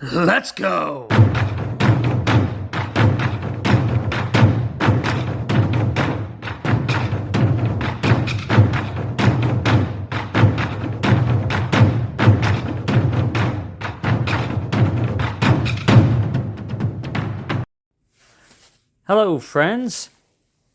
Let's go! Hello, friends.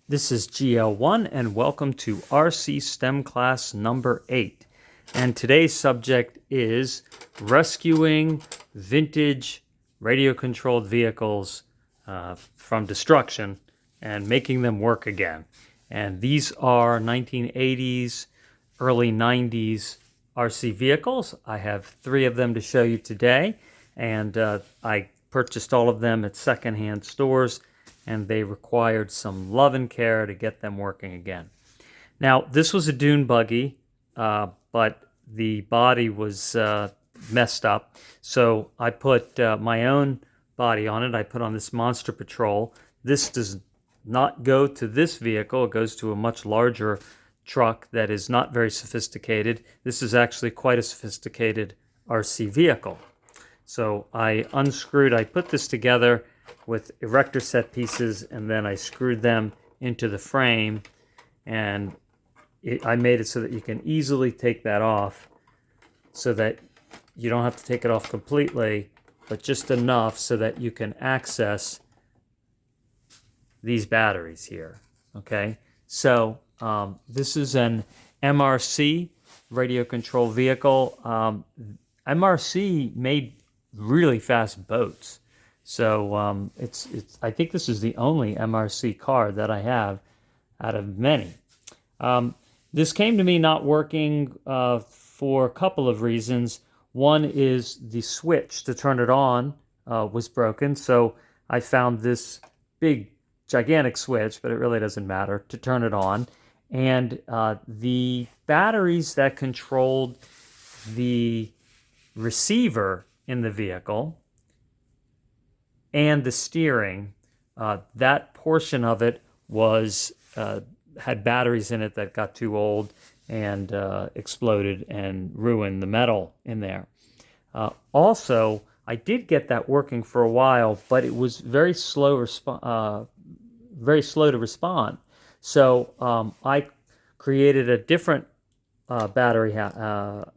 This is GL1, and welcome to RC STEM class number 8. And today's subject is rescuing vintage radio-controlled vehicles from destruction and making them work again. And these are 1980s, early 90s RC vehicles. I have 3 of them to show you today, and I purchased all of them at secondhand stores, and they required some love and care to get them working again. Now, this was a dune buggy, but the body was messed up, so I put my own body on it. I put on this Monster Patrol. This does not go to this vehicle. It goes to a much larger truck that is not very sophisticated. This is actually quite a sophisticated RC vehicle. So I put this together with erector set pieces, and then I screwed them into the frame, and I made it so that you can easily take that off, so that you don't have to take it off completely, but just enough so that you can access these batteries here. Okay, so this is an MRC radio control vehicle. MRC made really fast boats. So I think this is the only MRC car that I have out of many. This came to me not working for a couple of reasons. One is the switch to turn it on was broken, so I found this big, gigantic switch, but it really doesn't matter, to turn it on. And the batteries that controlled the receiver in the vehicle and the steering, that portion of it was had batteries in it that got too old and exploded and ruined the metal in there. Also, I did get that working for a while, but it was very slow to respond. So I created a different battery housing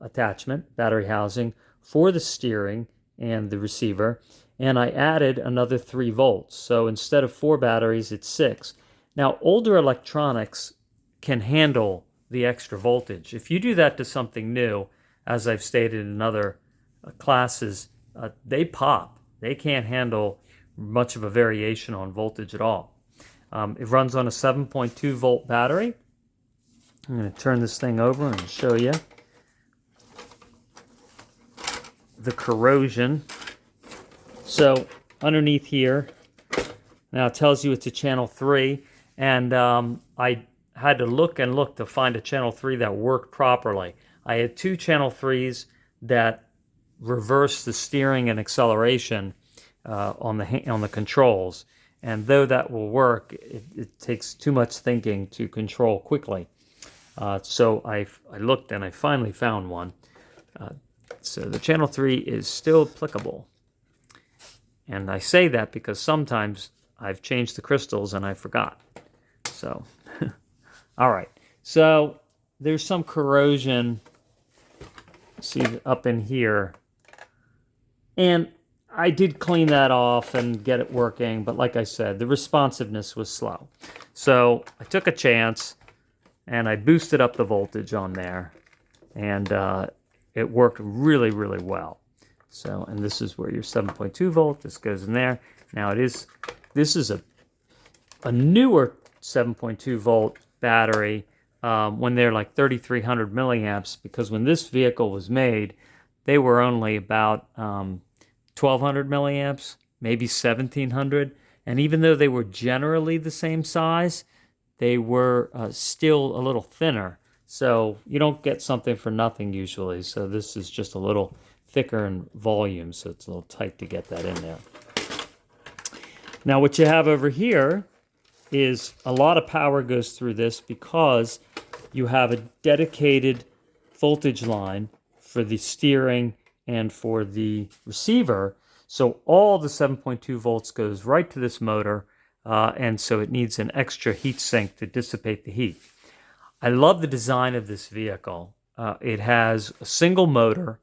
for the steering and the receiver, and I added another 3 volts. So instead of 4 batteries, it's 6. Now, older electronics can handle the extra voltage. If you do that to something new, as I've stated in other classes, they pop. They can't handle much of a variation on voltage at all. It runs on a 7.2 volt battery. I'm going to turn this thing over and show you the corrosion. So underneath here, now it tells you it's a channel 3, and I had to look and look to find a channel 3 that worked properly. I had 2 channel 3s that reverse the steering and acceleration on the controls, and though that will work, it takes too much thinking to control quickly. So I looked and I finally found one. So the channel 3 is still applicable. And I say that because sometimes I've changed the crystals and I forgot. So, all right. So there's some corrosion, see, up in here. And I did clean that off and get it working, but like I said, the responsiveness was slow. So I took a chance and I boosted up the voltage on there, and it worked really, really well. So, and this is where your 7.2 volt, this goes in there. Now this is a newer 7.2 volt battery when they're like 3,300 milliamps, because when this vehicle was made, they were only about 1,200 milliamps, maybe 1,700. And even though they were generally the same size, they were still a little thinner. So you don't get something for nothing usually. So this is just a little thicker in volume, so it's a little tight to get that in there. Now what you have over here is a lot of power goes through this because you have a dedicated voltage line for the steering and for the receiver. So all the 7.2 volts goes right to this motor, and so it needs an extra heat sink to dissipate the heat. I love the design of this vehicle. It has a single motor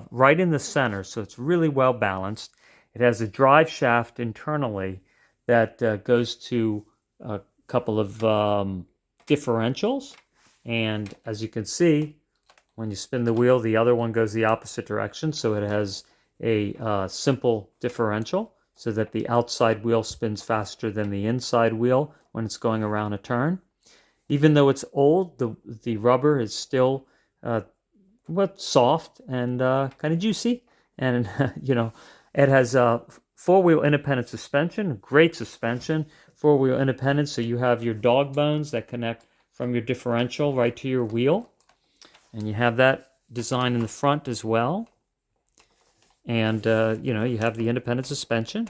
right in the center, so it's really well balanced. It has a drive shaft internally that goes to a couple of differentials, and as you can see, when you spin the wheel, the other one goes the opposite direction, so it has a simple differential so that the outside wheel spins faster than the inside wheel when it's going around a turn. Even though it's old, the rubber is still soft and kind of juicy, and it has four-wheel independent suspension, great suspension, four-wheel independent, so you have your dog bones that connect from your differential right to your wheel, and you have that design in the front as well. And you have the independent suspension.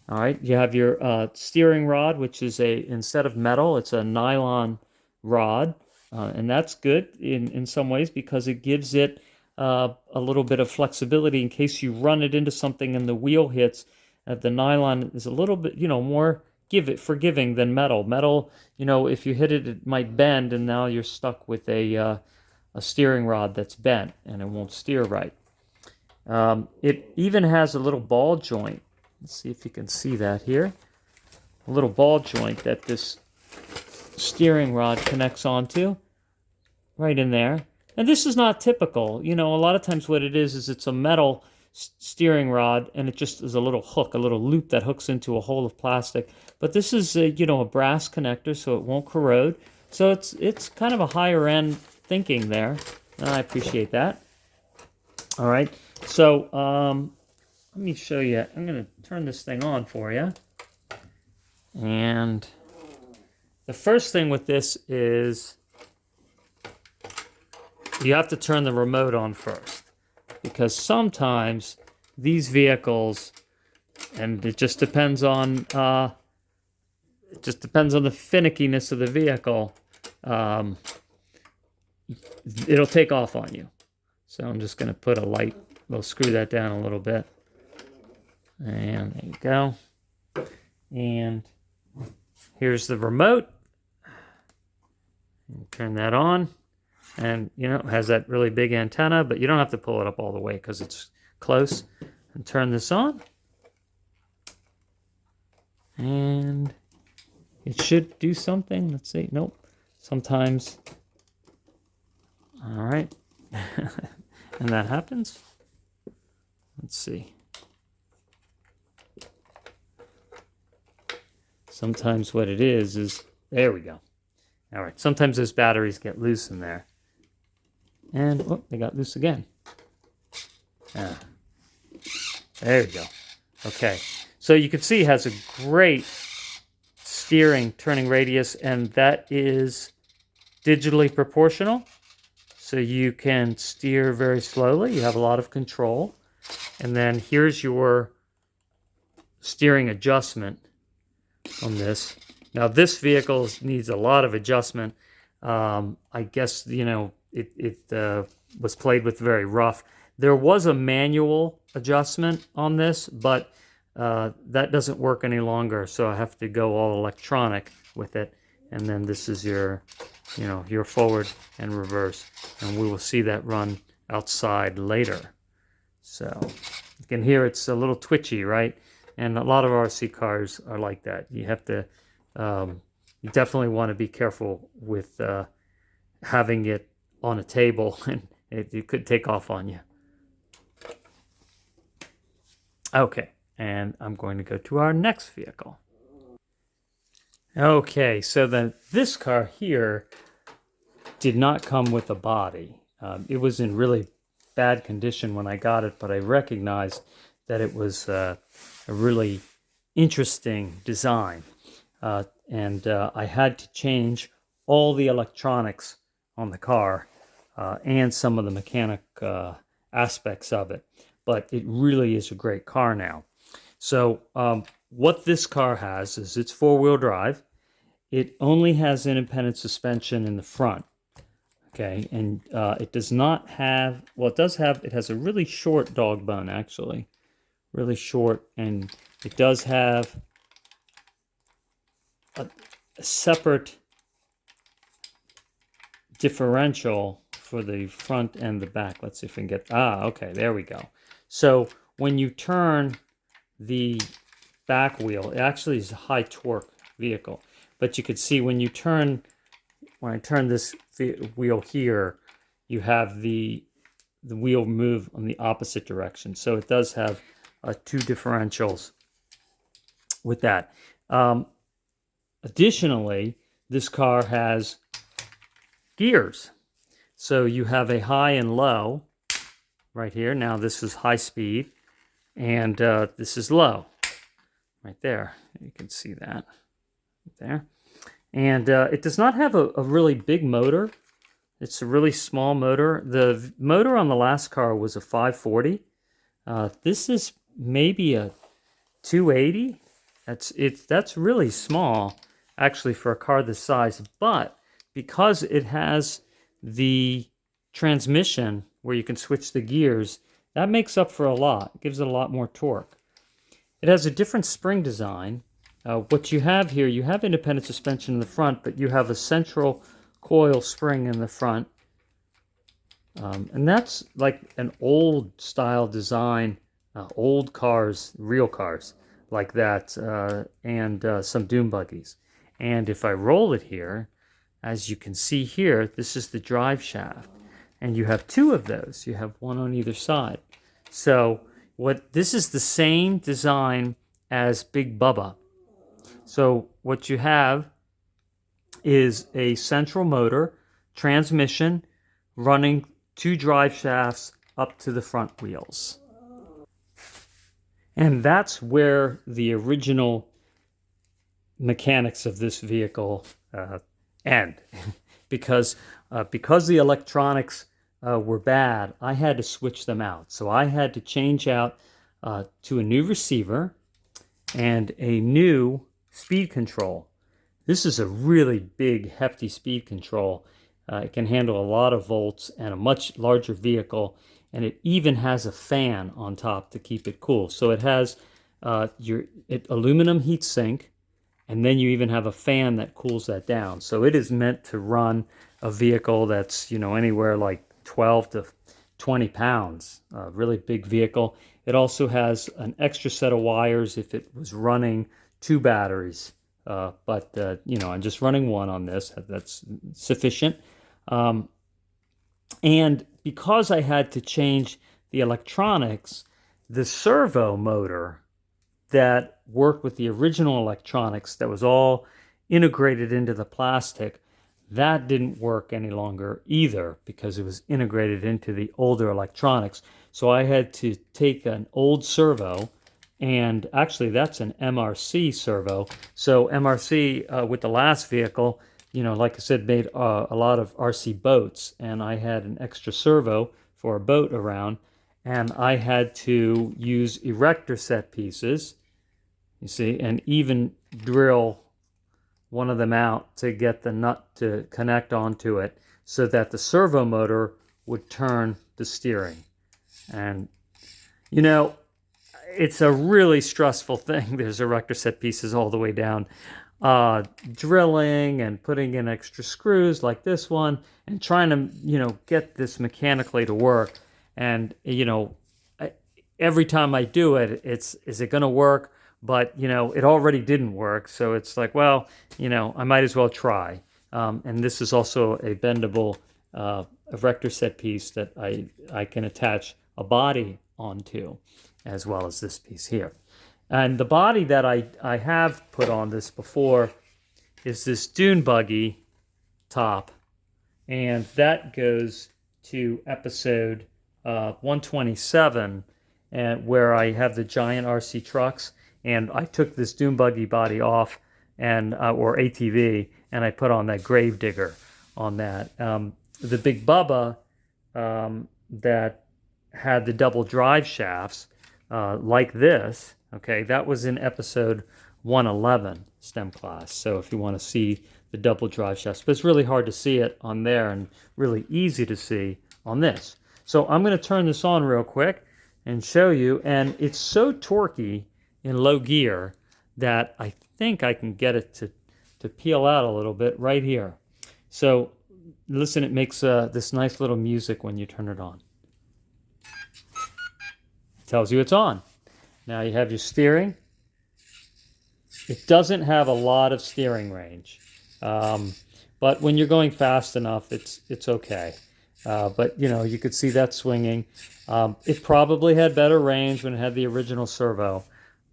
All right, you have your steering rod, which is instead of metal, it's a nylon rod, and that's good in some ways because it gives it a little bit of flexibility in case you run it into something and the wheel hits. The nylon is a little bit more forgiving than metal. Metal, if you hit it, it might bend, and now you're stuck with a steering rod that's bent and it won't steer right. It even has a little ball joint. Let's see if you can see that here. A little ball joint that this steering rod connects onto right in there. And this is not typical. A lot of times what it is it's a metal steering rod, and it just is a little hook, a little loop that hooks into a hole of plastic. But this is a brass connector, so it won't corrode. So it's kind of a higher end thinking there, and I appreciate that. All right, so let me show you. I'm going to turn this thing on for you. And the first thing with this is you have to turn the remote on first, because sometimes these vehicles, and it just depends on the finickiness of the vehicle, it'll take off on you. So I'm just going to put we'll screw that down a little bit. And there you go. And here's the remote. Turn that on. And, it has that really big antenna, but you don't have to pull it up all the way because it's close. And turn this on. And it should do something. Let's see. Nope. Sometimes. All right. And that happens. Let's see. Sometimes what it is there we go. All right. Sometimes those batteries get loose in there. And, they got loose again. There we go. Okay. So you can see it has a great turning radius, and that is digitally proportional. So you can steer very slowly. You have a lot of control. And then here's your steering adjustment on this. Now this vehicle needs a lot of adjustment. I guess, it was played with very rough. There was a manual adjustment on this, but that doesn't work any longer, so I have to go all electronic with it. And then this is your forward and reverse, and we will see that run outside later. So you can hear it's a little twitchy, right? And a lot of RC cars are like that. You have to, you definitely want to be careful with having it on a table, and it could take off on you. Okay, and I'm going to go to our next vehicle. Okay, so this car here did not come with a body. It was in really bad condition when I got it, but I recognized that it was a really interesting design. And I had to change all the electronics on the car and some of the mechanic aspects of it. But it really is a great car now. So what this car has is it's four-wheel drive. It only has independent suspension in the front. Okay, and it does not have, well, it does have, it has a really short dog bone, actually, really short, and it does have a separate differential for the front and the back. Let's see if we can get, okay, there we go. So when you turn the back wheel, it actually is a high torque vehicle, but you could see when I turn this wheel here, you have the wheel move on the opposite direction. So it does have two differentials with that. Additionally, this car has gears. So you have a high and low right here. Now this is high speed, and this is low right there. You can see that right there. And it does not have a really big motor. It's a really small motor. The motor on the last car was a 540. This is maybe a 280. That's really small, actually, for a car this size. But because it has the transmission where you can switch the gears, that makes up for a lot. It gives it a lot more torque. It has a different spring design. What you have here, you have independent suspension in the front, but you have a central coil spring in the front. And that's like an old style design, old cars, real cars like that, and some dune buggies. And if I roll it here, as you can see here, this is the drive shaft. And you have two of those. You have one on either side. So this is the same design as Big Bubba. So what you have is a central motor, transmission, running two drive shafts up to the front wheels. And that's where the original mechanics of this vehicle end. because the electronics were bad, I had to switch them out. So I had to change out to a new receiver and a new speed control. This is a really big, hefty speed control. It can handle a lot of volts and a much larger vehicle, and it even has a fan on top to keep it cool. So it has aluminum heat sink, and then you even have a fan that cools that down. So it is meant to run a vehicle that's, anywhere like 12 to 20 pounds, a really big vehicle. It also has an extra set of wires if it was running two batteries. But I'm just running one on this. That's sufficient. And because I had to change the electronics, the servo motor that worked with the original electronics that was all integrated into the plastic, that didn't work any longer either because it was integrated into the older electronics. So I had to take an old servo, and actually that's an MRC servo. So MRC with the last vehicle, like I said, made a lot of RC boats, and I had an extra servo for a boat around, and I had to use erector set pieces, you see, and even drill one of them out to get the nut to connect onto it so that the servo motor would turn the steering. And, it's a really stressful thing. There's erector set pieces all the way down. Drilling and putting in extra screws like this one and trying to, get this mechanically to work. And, every time I do it, is it going to work? But, it already didn't work. So it's like, well, I might as well try. And this is also a bendable erector set piece that I can attach a body onto, as well as this piece here. And the body that I have put on this before is this dune buggy top. And that goes to episode 127, and where I have the giant RC trucks. And I took this dune buggy body off, and or ATV, and I put on that Gravedigger on that. The Big Bubba that had the double drive shafts like this, okay, that was in episode 111, STEM class. So if you want to see the double drive shafts, but it's really hard to see it on there and really easy to see on this. So I'm going to turn this on real quick and show you. And it's so torquey in low gear that I think I can get it to peel out a little bit right here. So listen, it makes this nice little music when you turn it on. It tells you it's on. Now you have your steering. It doesn't have a lot of steering range, but when you're going fast enough, it's okay. But you know, you could see that swinging. It probably had better range when it had the original servo,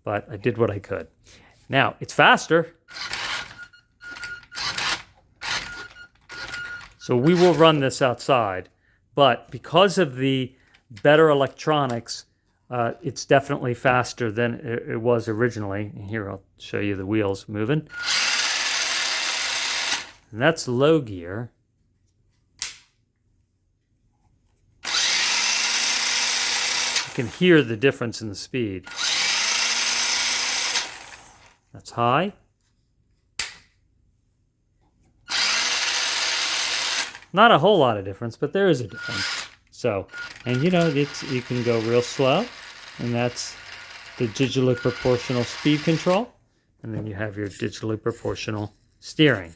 but I did what I could. Now it's faster, so we will run this outside. But because of the better electronics, it's definitely faster than it was originally. Here, I'll show you the wheels moving. And that's low gear. You can hear the difference in the speed. That's high. Not a whole lot of difference, but there is a difference. So, and you know, you can go real slow, and that's the digitally proportional speed control. And then you have your digitally proportional steering,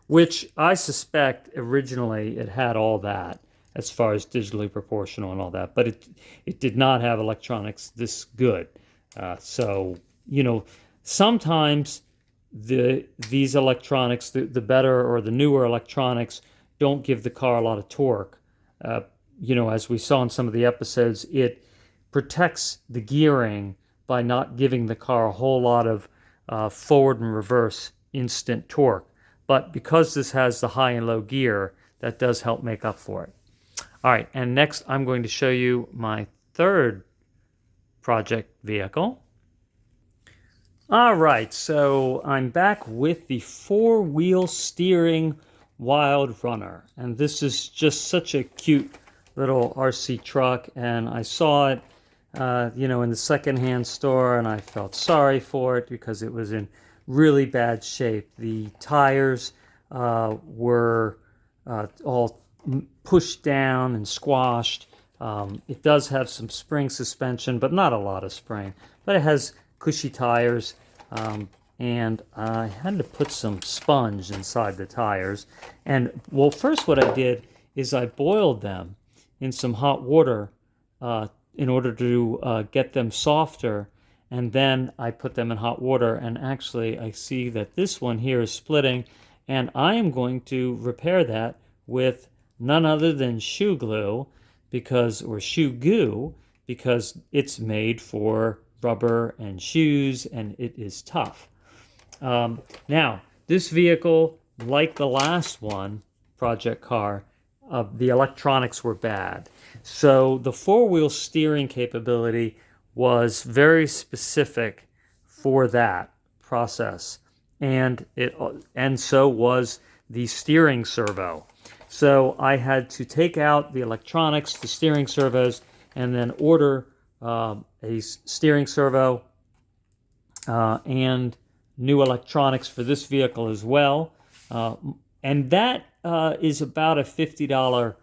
which I suspect originally it had all that as far as digitally proportional and all that, but it did not have electronics this good. So, you know, sometimes these electronics, the better or the newer electronics, don't give the car a lot of torque. You know, as we saw in some of the episodes, it protects the gearing by not giving the car a whole lot of forward and reverse instant torque. But because this has the high and low gear, that does help make up for it. All right, and next I'm going to show you my third project vehicle. All right, so I'm back with the four-wheel steering Wild Runner, and this is just such a cute little RC truck, and I saw it you know, in the secondhand store, and I felt sorry for it because it was in really bad shape. The tires were all pushed down and squashed. It does have some spring suspension, but not a lot of spring, but it has cushy tires. And I had to put some sponge inside the tires. And, well, first what I did is I boiled them in some hot water in order to get them softer. And then I put them in hot water. And actually, I see that this one here is splitting. And I am going to repair that with none other than shoe glue, or shoe goo, because it's made for rubber and shoes, and it is tough. Now, this vehicle, like the last one, Project Car, the electronics were bad. So the four-wheel steering capability was very specific for that process, and so was the steering servo. So I had to take out the electronics, the steering servos, and then order a steering servo and new electronics for this vehicle as well. And that is about a $50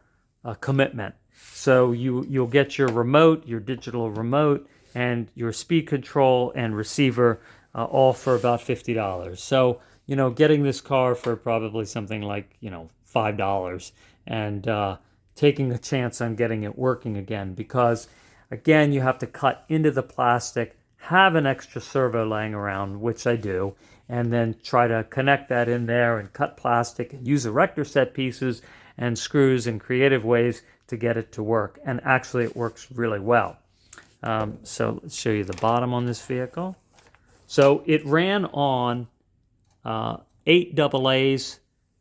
commitment. So you'll get your remote, your digital remote, and your speed control and receiver all for about $50. So, you know, getting this car for probably something like, you know, $5, and taking a chance on getting it working again, because again, you have to cut into the plastic, have an extra servo laying around, which I do, and then try to connect that in there and cut plastic and use erector set pieces and screws in creative ways to get it to work. And actually, it works really well. So let's show you the bottom on this vehicle. So it ran on 8 AA's,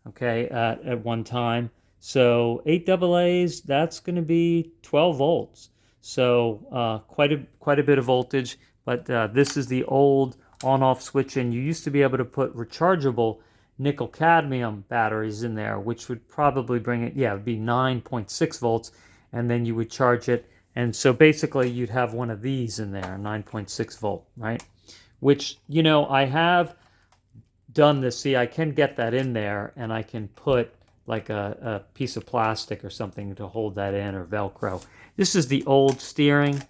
okay, at one time. So 8 AA's, that's going to be 12 volts. So quite a bit of voltage, but this is the old on-off switch, and you used to be able to put rechargeable nickel-cadmium batteries in there, which would probably bring it, yeah, it would be 9.6 volts, and then you would charge it. And so basically you'd have one of these in there, 9.6 volt, right? Which, you know, I have done this. See, I can get that in there, and I can put like a piece of plastic or something to hold that in, or Velcro. This is the old steering.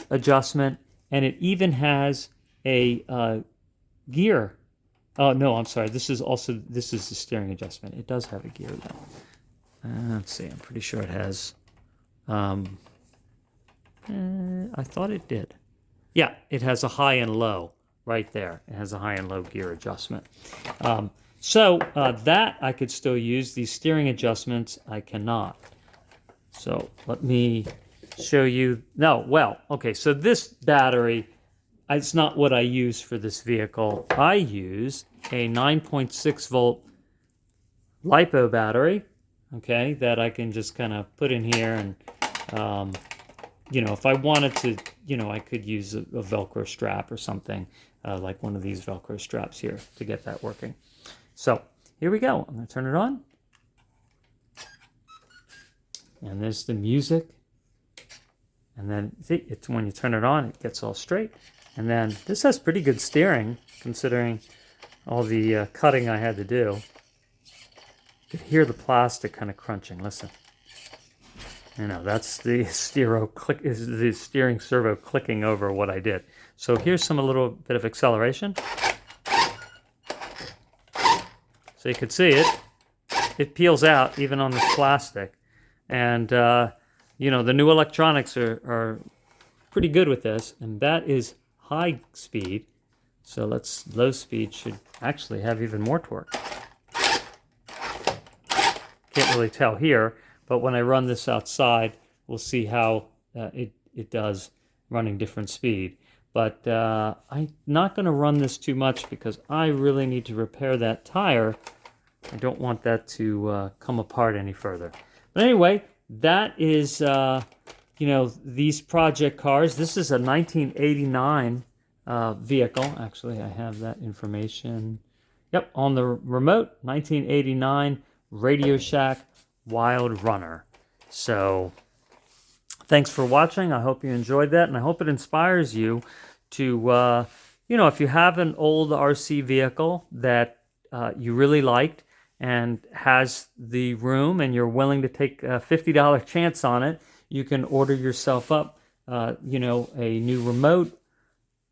adjustment, and it even has a gear. Oh no, I'm sorry. This is the steering adjustment. It does have a gear though. Let's see. I'm pretty sure it has. I thought it did. Yeah, it has a high and low right there. It has a high and low gear adjustment. So that I could still use. These steering adjustments I cannot. So let me show you. No, well, okay. So this battery, it's not what I use for this vehicle. I use a 9.6 volt LiPo battery, okay, that I can just kind of put in here and, you know, if I wanted to, you know, I could use a Velcro strap or something, like one of these Velcro straps here to get that working. So here we go. I'm going to turn it on. And there's the music. And then, see, it's when you turn it on, it gets all straight. And then this has pretty good steering, considering all the cutting I had to do. You could hear the plastic kind of crunching. Listen. You know, that's the steering servo clicking over what I did. So here's a little bit of acceleration. So you could see it. It peels out even on this plastic. And, you know, the new electronics are pretty good with this. And that is high speed. So low speed should actually have even more torque. Can't really tell here, but when I run this outside, we'll see how it does running different speed. But I'm not going to run this too much because I really need to repair that tire. I don't want that to come apart any further. But anyway, that is, you know, these project cars. This is a 1989 vehicle. Actually, I have that information. Yep, on the remote, 1989 Radio Shack Wild Runner. So thanks for watching. I hope you enjoyed that, and I hope it inspires you to, you know, if you have an old RC vehicle that you really liked and has the room and you're willing to take a $50 chance on it, you can order yourself up, you know, a new remote,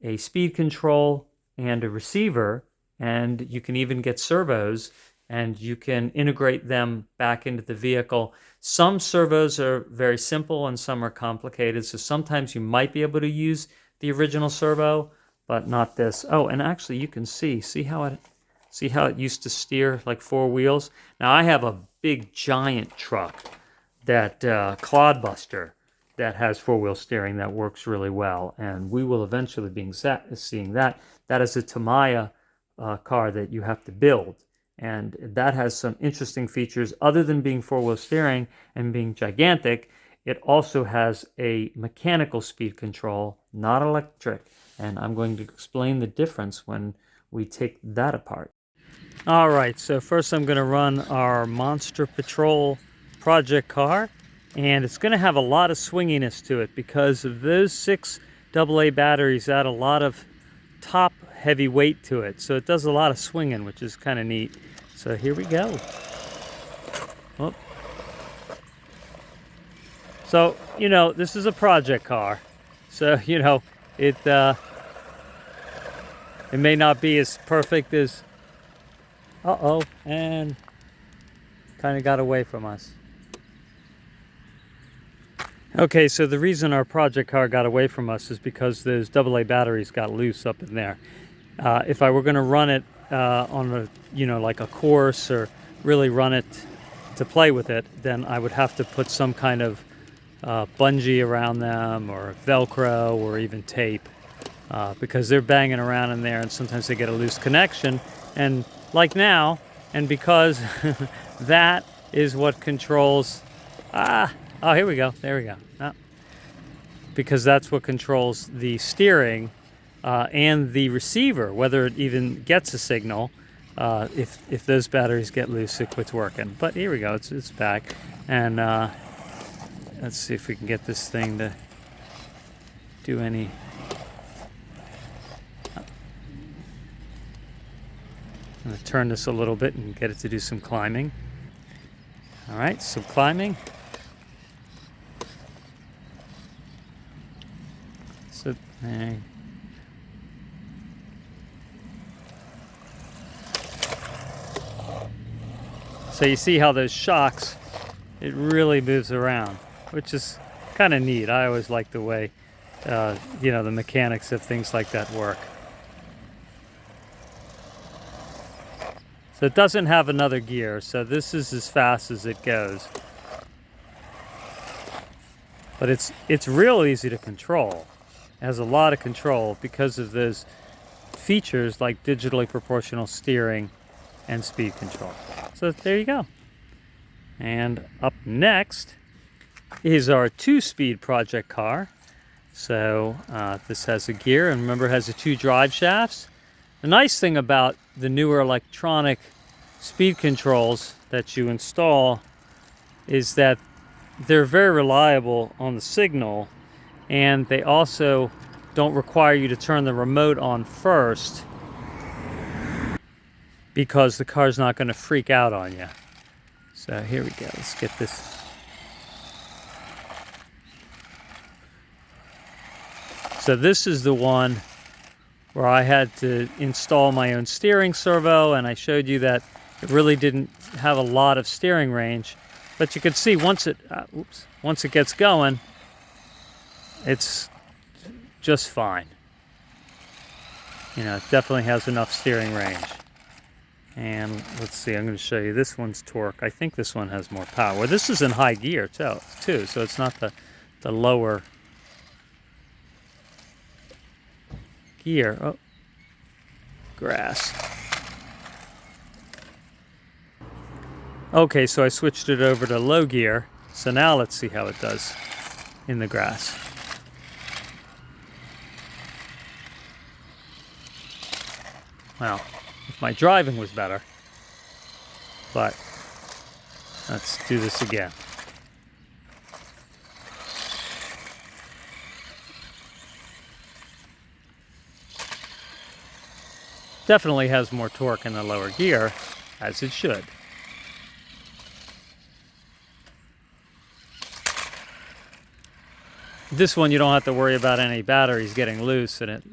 a speed control, and a receiver, and you can even get servos, and you can integrate them back into the vehicle. Some servos are very simple and some are complicated, so sometimes you might be able to use the original servo, but not this. Oh, and actually you can see how it used to steer like four wheels? Now I have a big giant truck, that Clodbuster, that has four-wheel steering that works really well, and we will eventually be seeing that. That is a Tamiya car that you have to build, and that has some interesting features. Other than being four-wheel steering and being gigantic, it also has a mechanical speed control, not electric, and I'm going to explain the difference when we take that apart. All right, so first I'm going to run our Monster Patrol project car, and it's going to have a lot of swinginess to it because of those 6 AA batteries add a lot of top heavy weight to it, so it does a lot of swinging, which is kind of neat. So here we go. Oh. So, you know, this is a project car, so, you know, it may not be as perfect as, and kind of got away from us. Okay, so the reason our project car got away from us is because those AA batteries got loose up in there. If I were going to run it on a, you know, like a course, or really run it to play with it, then I would have to put some kind of bungee around them, or Velcro, or even tape, because they're banging around in there and sometimes they get a loose connection. And like now, and because that is what controls, oh, here we go, there we go. Oh. Because that's what controls the steering and the receiver, whether it even gets a signal. If those batteries get loose, it quits working. But here we go, it's back. And let's see if we can get this thing to do any. I'm going to turn this a little bit and get it to do some climbing. All right, some climbing. So, eh. So you see how those shocks, it really moves around, which is kind of neat. I always like the way, you know, the mechanics of things like that work. So it doesn't have another gear, so this is as fast as it goes. But it's real easy to control. It has a lot of control because of those features like digitally proportional steering and speed control. So there you go. And up next is our 2-speed project car. So this has a gear, and remember it has the 2 drive shafts. The nice thing about the newer electronic speed controls that you install is that they're very reliable on the signal, and they also don't require you to turn the remote on first because the car's not going to freak out on you. So here we go. Let's get this. So this is the one where I had to install my own steering servo, and I showed you that it really didn't have a lot of steering range. But you can see once it gets going, it's just fine. You know, it definitely has enough steering range. And let's see, I'm going to show you this one's torque. I think this one has more power. This is in high gear too, so it's not the lower gear. Oh, grass. Okay, so I switched it over to low gear. So now let's see how it does in the grass. Well, if my driving was better, but let's do this again. Definitely has more torque in the lower gear, as it should. This one you don't have to worry about any batteries getting loose and it,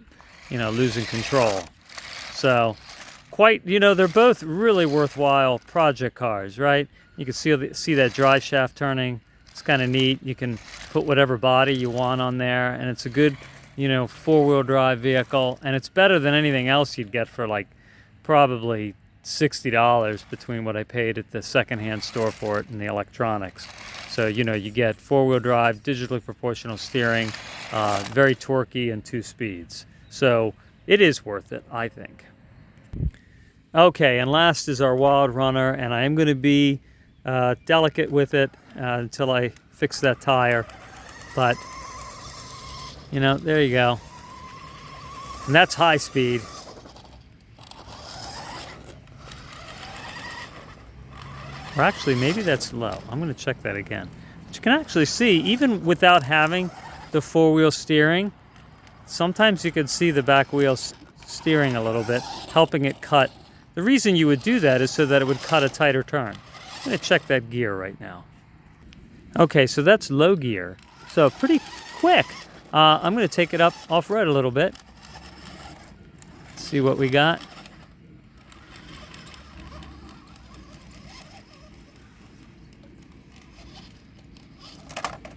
you know, losing control. So quite, you know, they're both really worthwhile project cars, right? You can see that drive shaft turning. It's kind of neat. You can put whatever body you want on there, and it's a good, you know, 4-wheel drive vehicle, and it's better than anything else you'd get for like probably $60 between what I paid at the secondhand store for it and the electronics. So, you know, you get 4-wheel drive, digitally proportional steering, very torquey, and 2 speeds. So it is worth it, I think. Okay, and last is our Wild Runner, and I am going to be delicate with it until I fix that tire. But, you know, there you go. And that's high speed. Or actually, maybe that's low. I'm going to check that again. But you can actually see, even without having the 4-wheel steering, sometimes you can see the back wheel steering a little bit, helping it cut. The reason you would do that is so that it would cut a tighter turn. I'm going to check that gear right now. Okay, so that's low gear. So pretty quick. I'm going to take it up off-road a little bit. See what we got.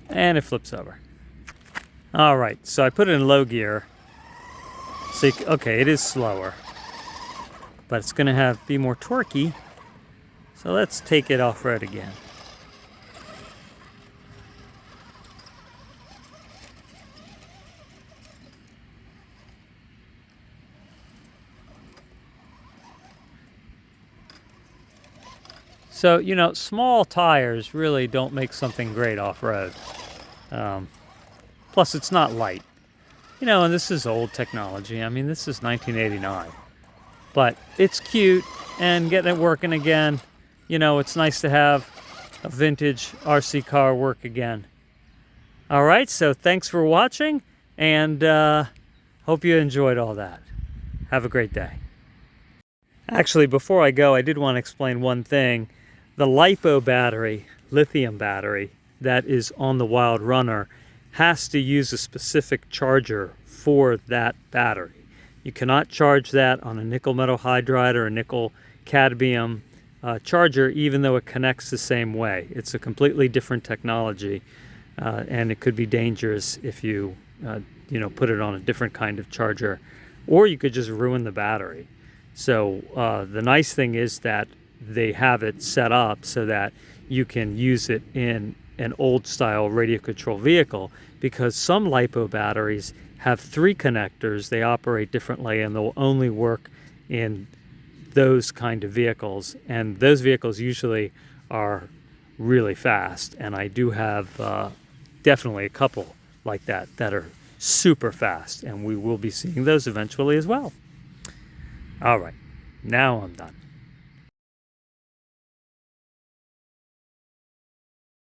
And it flips over. All right, so I put it in low gear. So okay, it is slower, but it's going to be more torquey. So let's take it off-road again. So, you know, small tires really don't make something great off-road. Plus, it's not light. You know, and this is old technology. I mean, this is 1989. But it's cute, and getting it working again, you know, it's nice to have a vintage RC car work again. All right, so thanks for watching, and hope you enjoyed all that. Have a great day. Actually, before I go, I did want to explain one thing. The LiPo battery, lithium battery, that is on the Wild Runner has to use a specific charger for that battery. You cannot charge that on a nickel metal hydride or a nickel cadmium charger, even though it connects the same way. It's a completely different technology, and it could be dangerous if you put it on a different kind of charger, or you could just ruin the battery. So the nice thing is that they have it set up so that you can use it in an old style radio control vehicle, because some LiPo batteries have 3 connectors. They operate differently, and they'll only work in those kind of vehicles, and those vehicles usually are really fast, and I do have definitely a couple like that are super fast, and we will be seeing those eventually as well. All right, now I'm done.